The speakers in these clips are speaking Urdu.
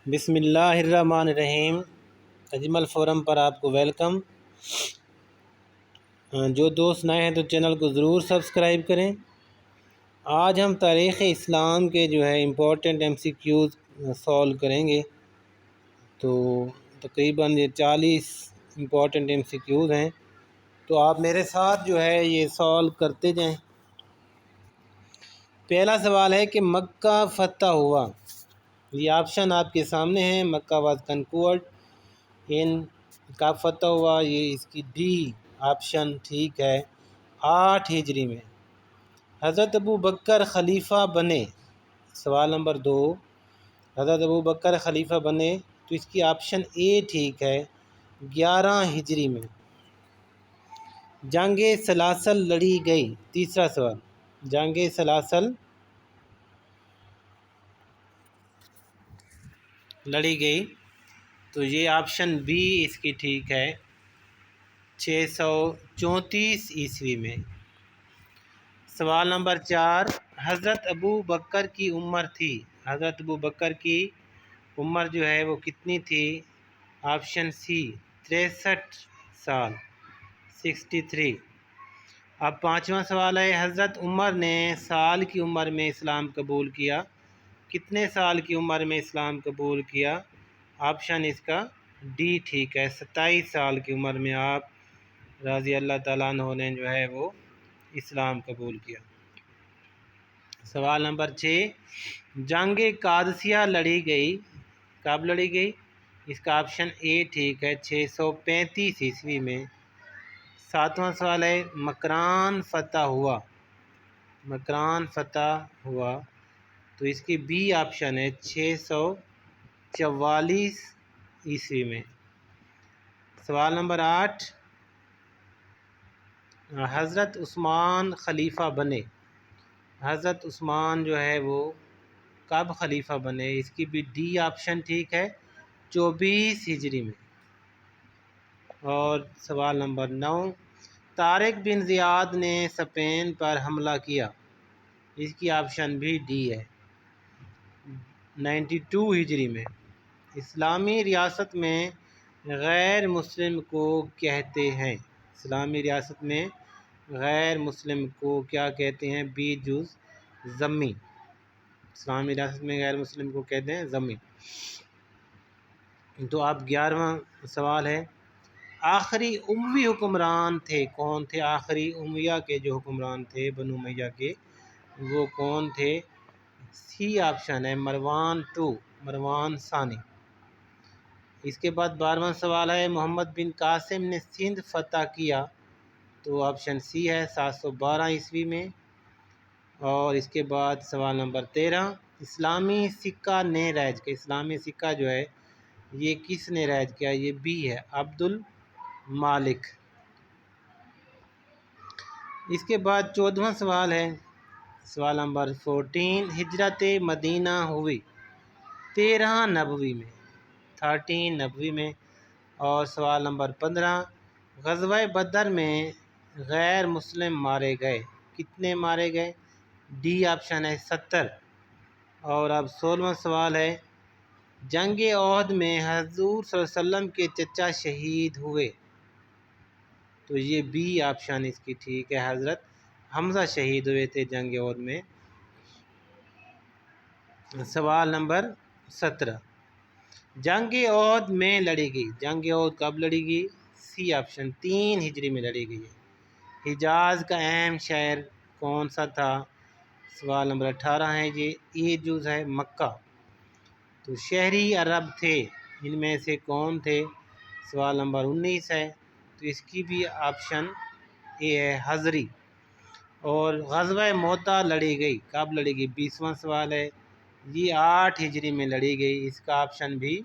بسم اللہ الرحمن الرحیم۔ اجمل فورم پر آپ کو ویلکم۔ جو دوست نئے ہیں تو چینل کو ضرور سبسکرائب کریں۔ آج ہم تاریخ اسلام کے امپورٹنٹ MCQs سولو کریں گے۔ تو تقریباً یہ 40 امپورٹنٹ MCQs ہیں، تو آپ میرے ساتھ یہ سولو کرتے جائیں۔ پہلا سوال ہے کہ مکہ فتح ہوا، یہ آپشن آپ کے سامنے ہیں۔ مکہ واز کنکورڈ ان، کب فتح ہوا؟ یہ اس کی ڈی آپشن ٹھیک ہے، 8 ہجری میں۔ حضرت ابو بکر خلیفہ بنے، سوال نمبر 2، حضرت ابو بکر خلیفہ بنے تو اس کی آپشن اے ٹھیک ہے، 11 ہجری میں۔ جنگ سلاسل لڑی گئی، تیسرا سوال، جنگ سلاسل لڑی گئی تو یہ آپشن بی اس کی ٹھیک ہے، 634 عیسوی میں۔ سوال نمبر 4، حضرت ابو بکر کی عمر تھی، حضرت ابو بکر کی عمر وہ کتنی تھی؟ آپشن سی 63 سال، 63۔ اب پانچواں سوال ہے، حضرت عمر نے سال کی عمر میں اسلام قبول کیا، کتنے سال کی عمر میں اسلام قبول کیا؟ آپشن اس کا ڈی ٹھیک ہے، 27 سال کی عمر میں آپ رضی اللہ تعالیٰ عنہ نے وہ اسلام قبول کیا۔ سوال نمبر 6، جنگ قادسیہ لڑی گئی، کب لڑی گئی؟ اس کا آپشن اے ٹھیک ہے، 635 عیسوی میں۔ ساتواں سوال ہے، مکران فتح ہوا، مکران فتح ہوا تو اس کی بی آپشن ہے، 644 عیسوی میں۔ سوال نمبر 8، حضرت عثمان خلیفہ بنے، حضرت عثمان وہ کب خلیفہ بنے؟ اس کی بھی ڈی آپشن ٹھیک ہے، 24 ہجری میں۔ اور سوال نمبر 9، طارق بن زیاد نے اسپین پر حملہ کیا، اس کی آپشن بھی ڈی ہے، 92 ہجری میں۔ اسلامی ریاست میں غیر مسلم کو کہتے ہیں، اسلامی ریاست میں غیر مسلم کو کیا کہتے ہیں؟ بی جز ذمی، اسلامی ریاست میں غیر مسلم کو کہتے ہیں ذمی۔ تو اب 11واں سوال ہے، آخری اموی حکمران تھے، کون تھے؟ آخری امیہ کے جو حکمران تھے، بنو امیہ کے، وہ کون تھے؟ سی آپشن ہے، مروان 2، مروان ثانی۔ اس کے بعد 12واں سوال ہے، محمد بن قاسم نے سندھ فتح کیا، تو آپشن سی ہے، 712 عیسوی میں۔ اور اس کے بعد سوال نمبر 13، اسلامی سکہ نے رائج کیا، اسلامی سکہ یہ کس نے رائج کیا؟ یہ بی ہے، عبد المالک۔ اس کے بعد 14واں سوال ہے، سوال نمبر 14، ہجرت مدینہ ہوئی 13 نبوی میں، 13 نبوی میں۔ اور سوال نمبر 15، غزوہ بدر میں غیر مسلم مارے گئے، کتنے مارے گئے؟ ڈی آپشن ہے، 70۔ اور اب 16واں سوال ہے، جنگ احد میں حضور صلی اللہ علیہ وسلم کے چچا شہید ہوئے، تو یہ بی آپشن اس کی ٹھیک ہے، حضرت حمزہ شہید ہوئے تھے جنگ احد میں۔ سوال نمبر 17، جنگ احد میں لڑی گئی، جنگ احد کب لڑی گئی؟ سی آپشن، 3 ہجری میں لڑی گئی ہے۔ حجاز کا اہم شہر کون سا تھا؟ سوال نمبر 18 ہے، یہ اے جز ہے، مکہ۔ تو شہری عرب تھے، ان میں سے کون تھے؟ سوال نمبر 19 ہے، تو اس کی بھی آپشن اے ہے، حضری۔ اور غزوہ موتا لڑی گئی، کب لڑی گئی؟ 20واں سوال ہے، یہ 8 ہجری میں لڑی گئی، اس کا آپشن بھی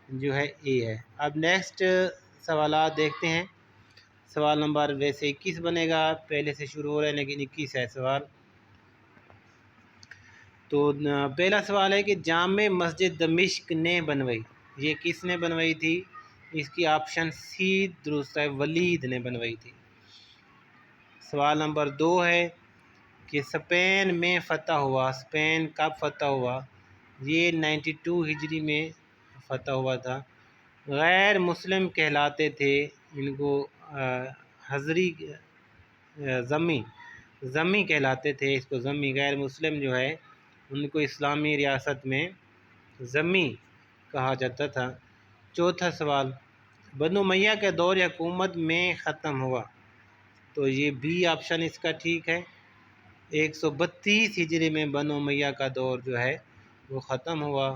اے ہے۔ اب نیکسٹ سوالات دیکھتے ہیں۔ سوال نمبر ویسے 21 بنے گا، پہلے سے شروع ہو رہا ہے لیکن 21 ہے سوال۔ تو پہلا سوال ہے کہ جامع مسجد دمشق نے بنوائی، یہ کس نے بنوائی تھی؟ اس کی آپشن سی درست ہے، ولید نے بنوائی تھی۔ سوال نمبر 2 ہے کہ اسپین میں فتح ہوا، اسپین کب فتح ہوا؟ یہ 92 ہجری میں فتح ہوا تھا۔ غیر مسلم کہلاتے تھے، ان کو حضری ذمی کہلاتے تھے، اس کو ذمی، غیر مسلم جو ہے ان کو اسلامی ریاست میں ذمی کہا جاتا تھا۔ چوتھا سوال، بنو امیہ کا دور حکومت میں ختم ہوا، تو یہ بی آپشن اس کا ٹھیک ہے۔ 132 ہجری میں بنو امیہ کا دور جو ہے وہ ختم ہوا۔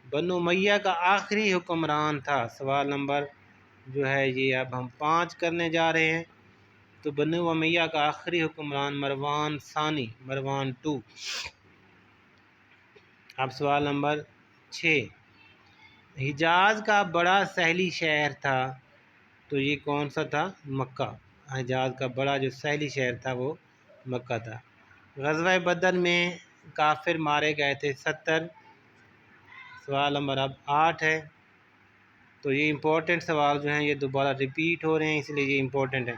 بنو امیہ کا آخری حکمران تھا، سوال نمبر جو ہے یہ اب ہم 5 کرنے جا رہے ہیں۔ تو بنو امیہ کا آخری حکمران مروان ثانی، مروان 2۔ اب سوال نمبر 6، حجاز کا بڑا ساحلی شہر تھا، تو یہ کون سا تھا؟ مکہ۔ حجاز کا بڑا جو ساحلی شہر تھا وہ مکہ تھا۔ غزوہ بدر میں کافر مارے گئے تھے 70۔ سوال نمبر اب 8 ہے، تو یہ امپورٹنٹ سوال جو ہیں یہ دوبارہ ریپیٹ ہو رہے ہیں، اس لیے یہ امپورٹنٹ ہے۔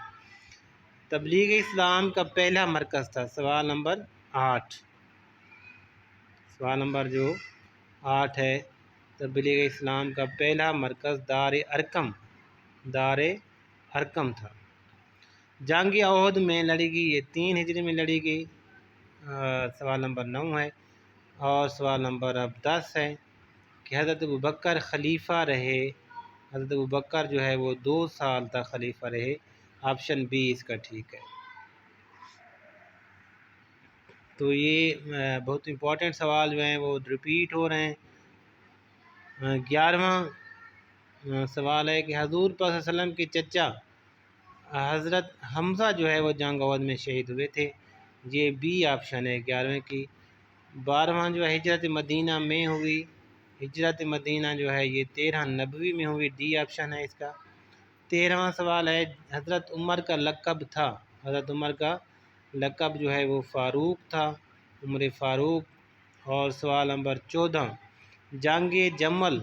تبلیغ اسلام کا پہلا مرکز تھا، سوال نمبر 8۔ سوال نمبر جو 8 ہے، تبلیغ اسلام کا پہلا مرکز دار ارقم تھا۔ جنگ احد میں لڑی گئی، یہ 3 ہجری میں لڑی گئی، سوال نمبر 9 ہے۔ اور سوال نمبر اب 10 ہے کہ حضرت ابوبکر خلیفہ رہے، حضرت ابوبکر جو ہے وہ 2 سال تک خلیفہ رہے، آپشن بی اس کا ٹھیک ہے۔ تو یہ بہت امپورٹنٹ سوال جو ہیں وہ ریپیٹ ہو رہے ہیں۔ 11واں سوال ہے کہ حضور پاک صلی اللہ علیہ وسلم کے چچا حضرت حمزہ جو ہے وہ جنگ احد میں شہید ہوئے تھے، یہ بی آپشن ہے 11ویں کی۔ 12واں جو ہے ہجرت مدینہ میں ہوئی، ہجرت مدینہ جو ہے یہ 13 نبوی میں ہوئی، ڈی آپشن ہے اس کا۔ 13واں سوال ہے حضرت عمر کا لقب تھا، حضرت عمر کا لقب جو ہے وہ فاروق تھا، عمر فاروق۔ اور سوال نمبر 14، جنگ جمل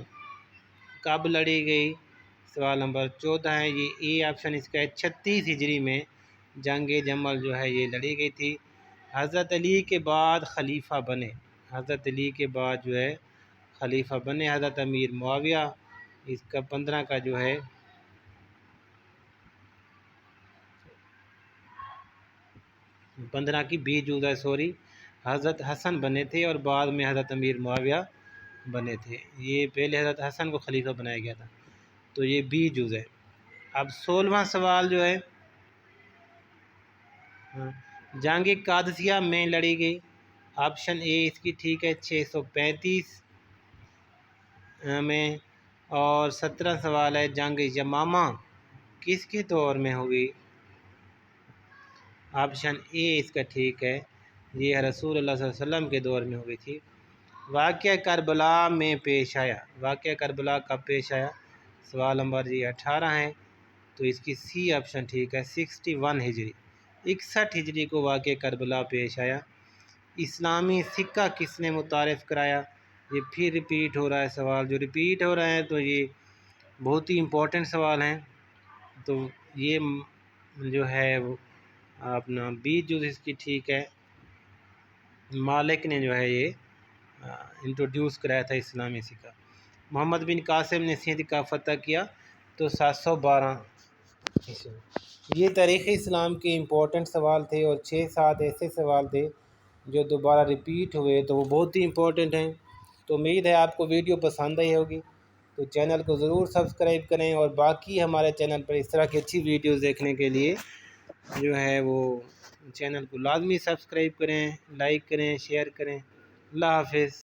کب لڑی گئی؟ سوال نمبر 14 ہے، یہ اے آپشن اس کا ہے، 36 ہجری میں جنگ جمل جو ہے یہ لڑی گئی تھی۔ حضرت علی کے بعد خلیفہ بنے، حضرت علی کے بعد جو ہے خلیفہ بنے حضرت امیر معاویہ، اس کا 15 کا جو ہے 15 کی بی جوز ہے، سوری، حضرت حسن بنے تھے اور بعد میں حضرت امیر معاویہ بنے تھے، یہ پہلے حضرت حسن کو خلیفہ بنایا گیا تھا، تو یہ بی جوز ہے۔ اب 16واں سوال جو ہے جنگ قادسیہ میں لڑی گئی، آپشن اے اس کی ٹھیک ہے 635 میں۔ اور 17 سوال ہے جنگ یمامہ کس کے دور میں ہوئی؟ آپشن اے اس کا ٹھیک ہے، یہ رسول اللہ صلی اللہ علیہ وسلم کے دور میں ہوئی تھی۔ واقعہ کربلا میں پیش آیا، واقعہ کربلا کب پیش آیا؟ سوال نمبر یہ 18 ہے، تو اس کی سی آپشن ٹھیک ہے، 61 ہجری، 61 ہجری کو واقعہ کربلا پیش آیا۔ اسلامی سکہ کس نے متعارف کرایا؟ یہ پھر ریپیٹ ہو رہا ہے سوال، جو ریپیٹ ہو رہا ہے تو یہ بہت ہی امپورٹنٹ سوال ہیں، تو یہ جو ہے وہ اپنا بی جو اس کی ٹھیک ہے، مالک نے جو ہے یہ انٹروڈیوس کرایا تھا اسلامی سکہ۔ محمد بن قاسم نے سندھ کا فتح کیا، تو 712 یہ تاریخ اسلام کے امپورٹنٹ سوال تھے، اور 6-7 ایسے سوال تھے جو دوبارہ ریپیٹ ہوئے، تو وہ بہت ہی امپورٹنٹ ہیں۔ تو امید ہے آپ کو ویڈیو پسند آئی ہوگی، تو چینل کو ضرور سبسکرائب کریں، اور باقی ہمارے چینل پر اس طرح کی اچھی ویڈیوز دیکھنے کے لیے جو ہے وہ چینل کو لازمی سبسکرائب کریں، لائک کریں، شیئر کریں۔ اللہ حافظ۔